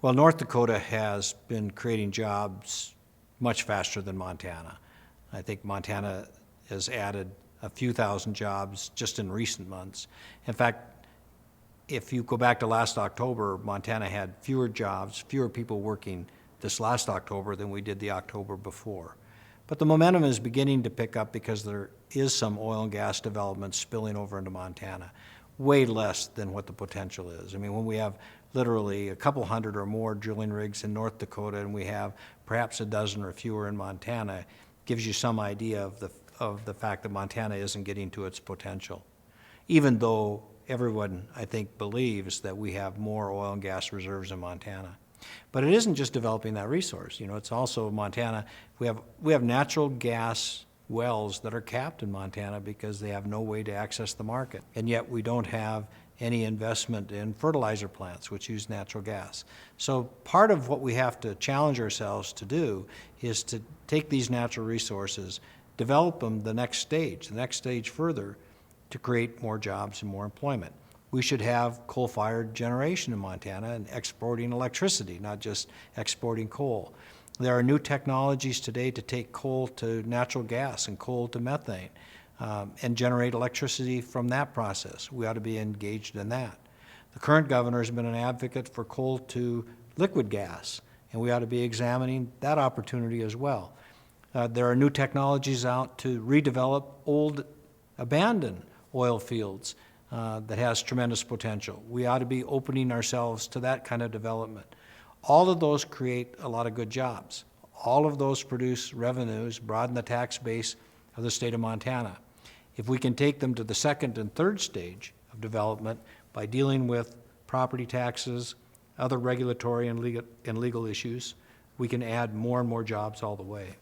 Well, North Dakota has been creating jobs much faster than Montana. I think Montana has added a few thousand jobs just in recent months. In fact, if you go back to last October, Montana had fewer jobs, fewer people working this last October than we did the October before. But the momentum is beginning to pick up because there is some oil and gas development spilling over into Montana, way less than what the potential is. I mean, when we have literally a couple hundred or more drilling rigs in North Dakota and we have perhaps a dozen or fewer in Montana, gives you some idea of the fact that Montana isn't getting to its potential. Even though everyone, I think, believes that we have more oil and gas reserves in Montana. But it isn't just developing that resource. You know, it's also Montana. We have natural gas wells that are capped in Montana because they have no way to access the market. And yet we don't have any investment in fertilizer plants, which use natural gas. So part of what we have to challenge ourselves to do is to take these natural resources, develop them the next stage further, to create more jobs and more employment. We should have coal-fired generation in Montana and exporting electricity, not just exporting coal. There are new technologies today to take coal to natural gas and coal to methane and generate electricity from that process. We ought to be engaged in that. The current governor has been an advocate for coal to liquid gas, and we ought to be examining that opportunity as well. There are new technologies out to redevelop old abandoned oil fields that has tremendous potential. We ought to be opening ourselves to that kind of development. All of those create a lot of good jobs. All of those produce revenues, broaden the tax base of the state of Montana. If we can take them to the second and third stage of development by dealing with property taxes, other regulatory and legal issues, we can add more and more jobs all the way.